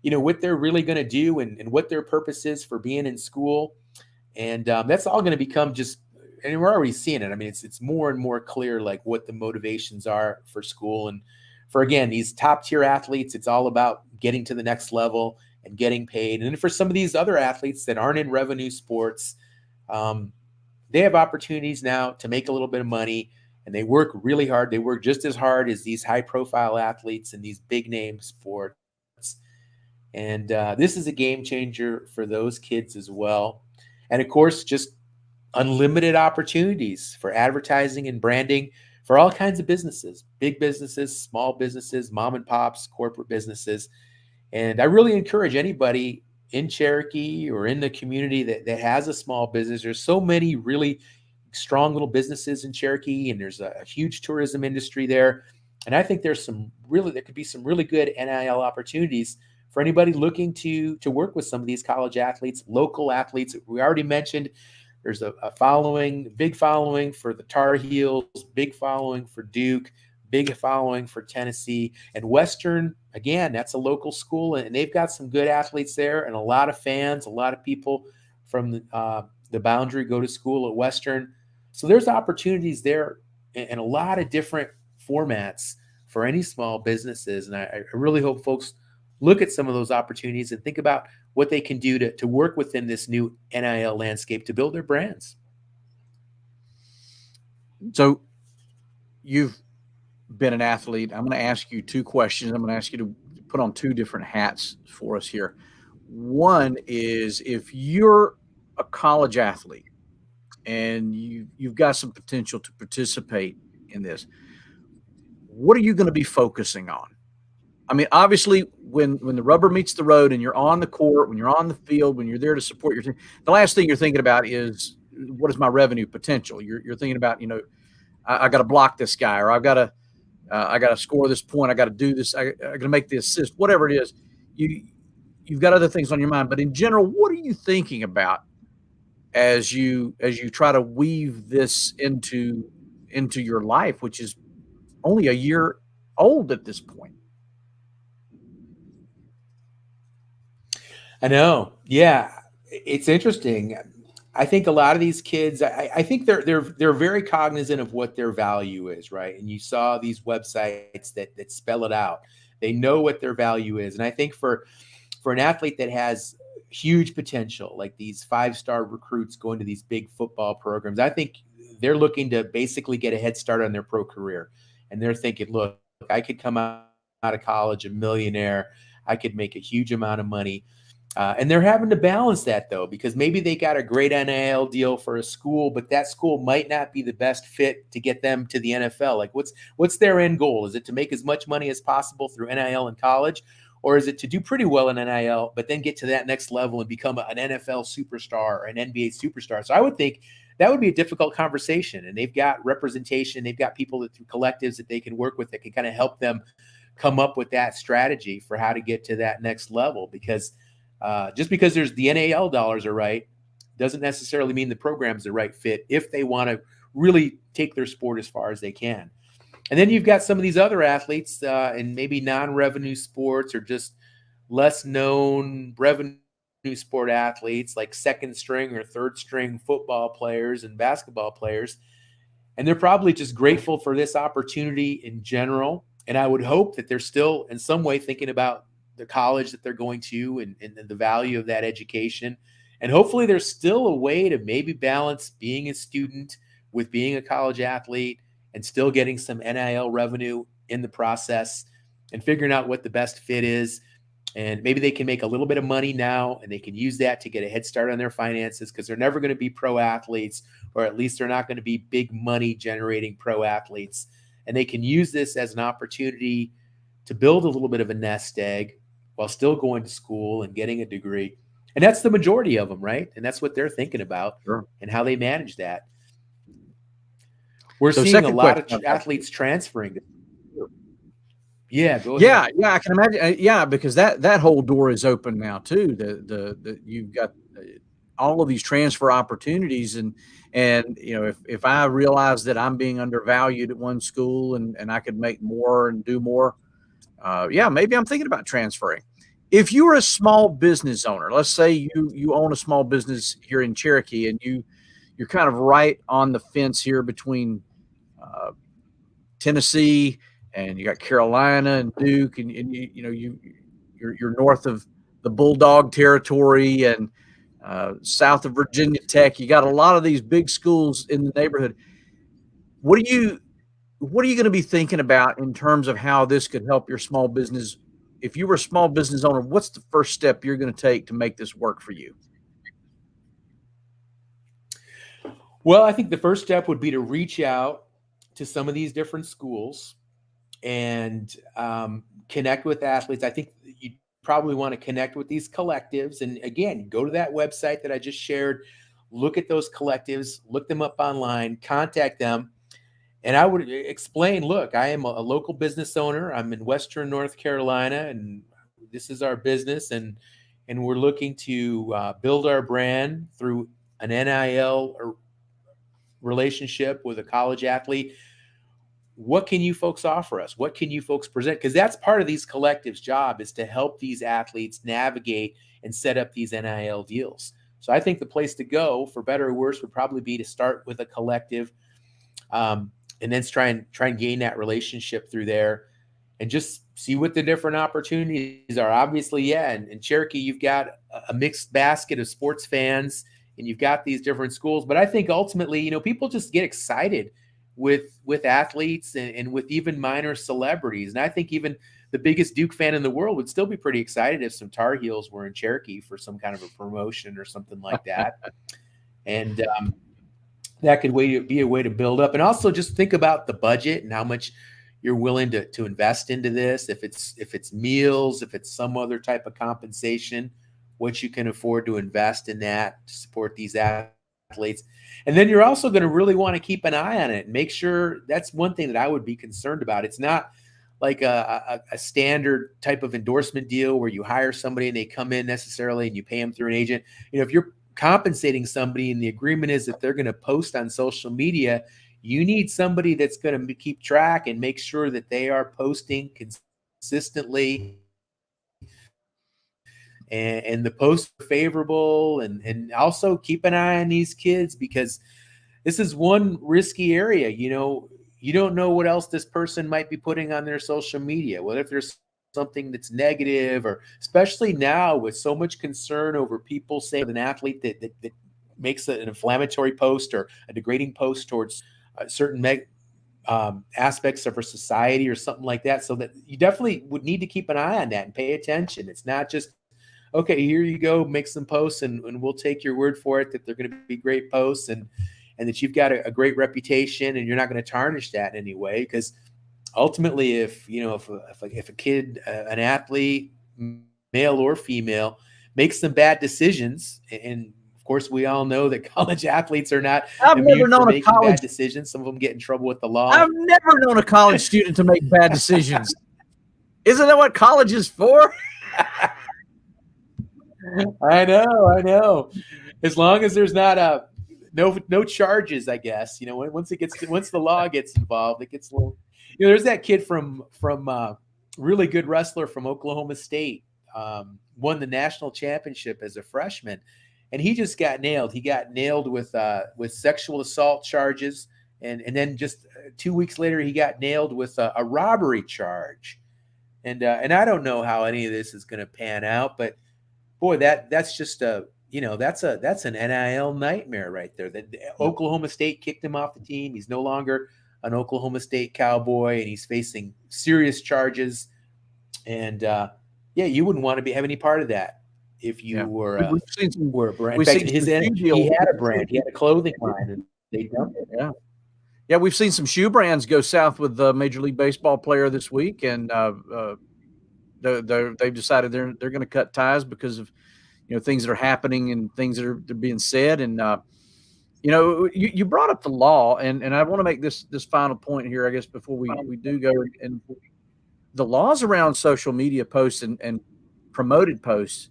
what they're really going to do and what their purpose is for being in school. And that's all going to become and we're already seeing it. I mean, it's more and more clear, like what the motivations are for school. And for, again, these top tier athletes, it's all about getting to the next level and getting paid. And for some of these other athletes that aren't in revenue sports, they have opportunities now to make a little bit of money, and they work really hard. They work just as hard as these high profile athletes in these big name sports. And this is a game changer for those kids as well. And of course, just unlimited opportunities for advertising and branding for all kinds of businesses, big businesses, small businesses, mom and pops, corporate businesses. And I really encourage anybody in Cherokee or in the community that has a small business. There's so many really strong little businesses in Cherokee, and there's a huge tourism industry there. And I think there could be some really good NIL opportunities for anybody looking to work with some of these college athletes, local athletes. We already mentioned There's a following, big following for the Tar Heels, big following for Duke, big following for Tennessee. And Western, again, that's a local school, and they've got some good athletes there and a lot of fans, a lot of people from the boundary go to school at Western. So there's opportunities there in a lot of different formats for any small businesses. And I really hope folks look at some of those opportunities and think about what they can do to work within this new NIL landscape to build their brands. So you've been an athlete. I'm going to ask you two questions. I'm going to ask you to put on two different hats for us here. One is, if you're a college athlete and you've got some potential to participate in this, what are you going to be focusing on? I mean, obviously, when the rubber meets the road and you're on the court, when you're on the field, when you're there to support your team, the last thing you're thinking about is, what is my revenue potential? You're thinking about, I got to block this guy, or I got to score this point, I got to do this, I got to make the assist, whatever it is. You've got other things on your mind, but in general, what are you thinking about as you try to weave this into your life, which is only a year old at this point? I know. Yeah. It's interesting. I think a lot of these kids, I think they're very cognizant of what their value is, right? And you saw these websites that spell it out. They know what their value is. And I think for an athlete that has huge potential, like these 5-star recruits going to these big football programs, I think they're looking to basically get a head start on their pro career. And they're thinking, look, I could come out of college a millionaire. I could make a huge amount of money. And they're having to balance that, though, because maybe they got a great NIL deal for a school, but that school might not be the best fit to get them to the NFL. Like, what's their end goal? Is it to make as much money as possible through NIL in college? Or is it to do pretty well in NIL, but then get to that next level and become an NFL superstar or an NBA superstar? So I would think that would be a difficult conversation. And they've got representation. They've got people through collectives that they can work with that can kind of help them come up with that strategy for how to get to that next level. Because just because there's the NIL dollars are right doesn't necessarily mean the program's the right fit if they want to really take their sport as far as they can. And then you've got some of these other athletes in maybe non-revenue sports or just less known revenue sport athletes like second string or third string football players and basketball players. And they're probably just grateful for this opportunity in general. And I would hope that they're still in some way thinking about the college that they're going to and the value of that education. And hopefully there's still a way to maybe balance being a student with being a college athlete and still getting some NIL revenue in the process and figuring out what the best fit is. And maybe they can make a little bit of money now and they can use that to get a head start on their finances, because they're never going to be pro athletes, or at least they're not going to be big money generating pro athletes. And they can use this as an opportunity to build a little bit of a nest egg while still going to school and getting a degree. And that's the majority of them, right? And that's what they're thinking about. Sure. And how they manage that. We're seeing a lot of athletes transferring. Yeah, go ahead. Yeah, I can imagine. Yeah, because that whole door is open now too. The you've got all of these transfer opportunities, and if I realize that I'm being undervalued at one school and I could make more and do more, maybe I'm thinking about transferring. If you're a small business owner, let's say you own a small business here in Cherokee, and you're kind of right on the fence here between Tennessee, and you got Carolina and Duke, and you're north of the Bulldog territory and south of Virginia Tech. You got a lot of these big schools in the neighborhood. What are you going to be thinking about in terms of how this could help your small business? If you were a small business owner, what's the first step you're going to take to make this work for you? Well, I think the first step would be to reach out to some of these different schools and connect with athletes. I think you probably want to connect with these collectives. And again, go to that website that I just shared, look at those collectives, look them up online, contact them. And I would explain, look, I am a local business owner. I'm in Western North Carolina, and this is our business. And we're looking to build our brand through an NIL relationship with a college athlete, what can you folks offer us? What can you folks present? Because that's part of these collectives' job, is to help these athletes navigate and set up these NIL deals. So I think the place to go, for better or worse, would probably be to start with a collective, and then try and gain that relationship through there, and just see what the different opportunities are. Obviously, yeah, in Cherokee, you've got a mixed basket of sports fans, and you've got these different schools. But I think ultimately, people just get excited with athletes and with even minor celebrities. And I think even the biggest Duke fan in the world would still be pretty excited if some Tar Heels were in Cherokee for some kind of a promotion or something like that. And that could be a way to build up. And also just think about the budget and how much you're willing to invest into this. If it's meals, if it's some other type of compensation, what you can afford to invest in that to support these athletes. And then you're also going to really want to keep an eye on it and make sure. That's one thing that I would be concerned about. It's not like a standard type of endorsement deal where you hire somebody and they come in necessarily and you pay them through an agent. If you're compensating somebody and the agreement is that they're going to post on social media, you need somebody that's going to keep track and make sure that they are posting consistently and the posts are favorable, and also keep an eye on these kids, because this is one risky area. You don't know what else this person might be putting on their social media. What if there's something that's negative, or especially now with so much concern over people saying an athlete that makes an inflammatory post or a degrading post towards certain aspects of our society or something like that. So that you definitely would need to keep an eye on that and pay attention. It's not just, okay, here you go, make some posts and we'll take your word for it that they're going to be great posts and that you've got a great reputation and you're not going to tarnish that in any way. Because ultimately, if a kid, an athlete, male or female, makes some bad decisions, and of course we all know that college athletes are not immune from making bad decisions. Some of them get in trouble with the law. I've never known a college student to make bad decisions. Isn't that what college is for? I know. As long as there's not no charges, I guess. Once the law gets involved, it gets a little. There's that kid from really good wrestler from Oklahoma State, won the national championship as a freshman, and he just got nailed. He got nailed with sexual assault charges, and then just 2 weeks later, he got nailed with a robbery charge. And I don't know how any of this is going to pan out, but boy, that's just that's an NIL nightmare right there. That Oklahoma State kicked him off the team. He's no longer an Oklahoma State Cowboy, and he's facing serious charges. And you wouldn't want to have any part of that if you were a brand. In fact, he had a brand. He had a clothing line, and they dumped it. Yeah, we've seen some shoe brands go south with the Major League Baseball player this week, and they've decided they're going to cut ties because of things that are happening and things that are being said. And you brought up the law, and I want to make this final point here, I guess, before we do go. And the laws around social media posts and promoted posts,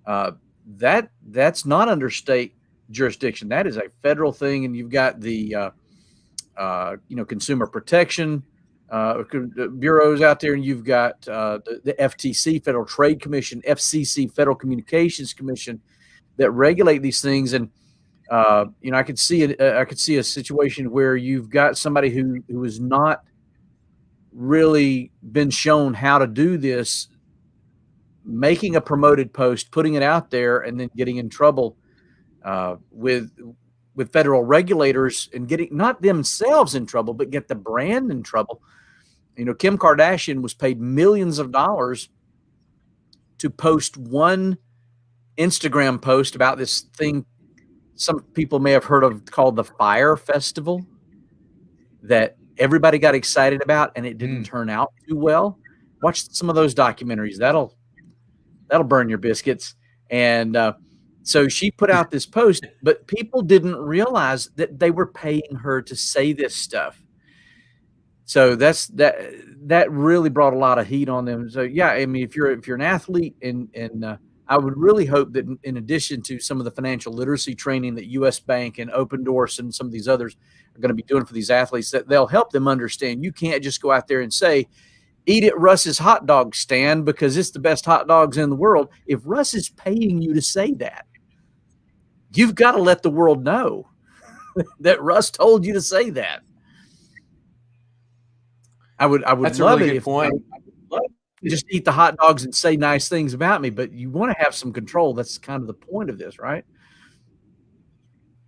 that's not under state jurisdiction. That is a federal thing, and you've got the consumer protection bureaus out there, and you've got the FTC, Federal Trade Commission, FCC, Federal Communications Commission, that regulate these things. And I could see a situation where you've got somebody who has not really been shown how to do this, making a promoted post, putting it out there, and then getting in trouble with federal regulators, and getting not themselves in trouble, but get the brand in trouble. Kim Kardashian was paid millions of dollars to post one Instagram post about this thing some people may have heard of called the Fire Festival, that everybody got excited about, and it didn't turn out too well. Watch some of those documentaries. That'll burn your biscuits. And so she put out this post, but people didn't realize that they were paying her to say this stuff. So that really brought a lot of heat on them. So yeah, I mean, if you're an athlete, and I would really hope that in addition to some of the financial literacy training that US Bank and Open Doors and some of these others are going to be doing for these athletes, that they'll help them understand you can't just go out there and say, eat at Russ's hot dog stand because it's the best hot dogs in the world. If Russ is paying you to say that, you've got to let the world know that Russ told you to say that. I would That's love a really it good if point. I would love to just eat the hot dogs and say nice things about me, but you want to have some control. That's kind of the point of this, right?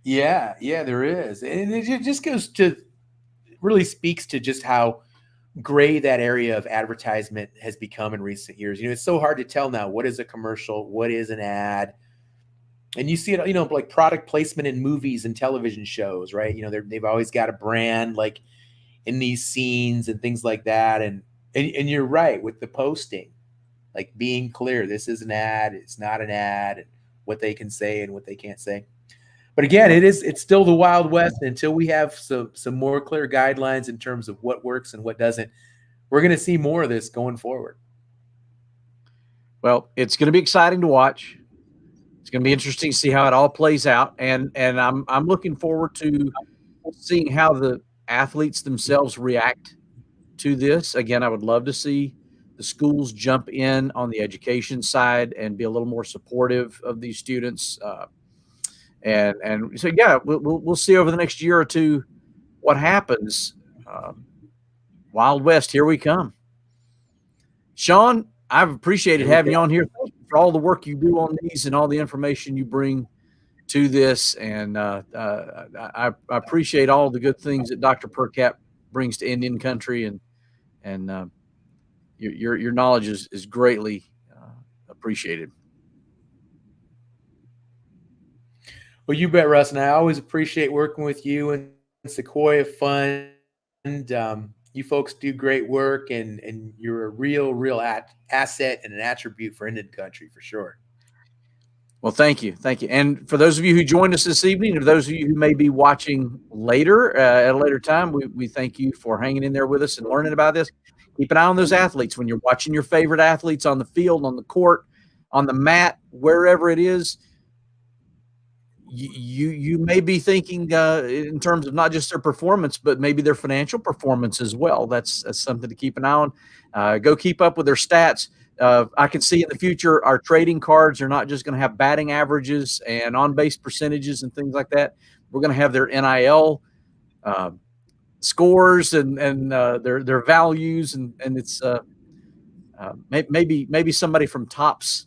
Yeah, there is. And it just goes to really speaks to just how gray that area of advertisement has become in recent years. It's so hard to tell now what is a commercial, what is an ad. And you see it, like product placement in movies and television shows, right? They've always got a brand like in these scenes and things like that. And you're right with the posting, like being clear, this is an ad, it's not an ad, and what they can say and what they can't say. But again, it's still the Wild West. Until we have some more clear guidelines in terms of what works and what doesn't, we're going to see more of this going forward. Well, it's going to be exciting to watch. It's going to be interesting to see how it all plays out, and I'm looking forward to seeing how the athletes themselves react to this. Again, I would love to see the schools jump in on the education side and be a little more supportive of these students. And so, yeah, we'll see over the next year or two what happens. Wild West, here we come. Shawn, I've appreciated having you on here. Thank you for all the work you do on these and all the information you bring to this. And I appreciate all the good things that Dr. Percap brings to Indian country, and your knowledge is greatly appreciated. Well, you bet, Russ, and I always appreciate working with you and Sequoia Fund. You folks do great work, and you're a real asset and an attribute for Indian country for sure. Well, thank you. And for those of you who joined us this evening, or those of you who may be watching later at a later time, we thank you for hanging in there with us and learning about this. Keep an eye on those athletes when you're watching your favorite athletes on the field, on the court, on the mat, wherever it is. You may be thinking in terms of not just their performance, but maybe their financial performance as well. That's something to keep an eye on. Go keep up with their stats. I can see in the future our trading cards are not just going to have batting averages and on-base percentages and things like that. We're going to have their NIL scores and their values, and it's maybe somebody from Topps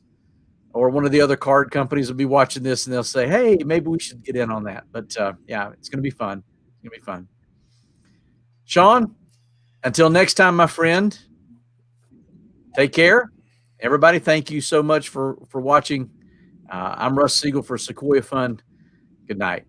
or one of the other card companies will be watching this and they'll say, hey, maybe we should get in on that. But yeah, it's going to be fun. It's going to be fun. Shawn, until next time, my friend, take care. Everybody, thank you so much for watching. I'm Russ Siegel for Sequoia Fund. Good night.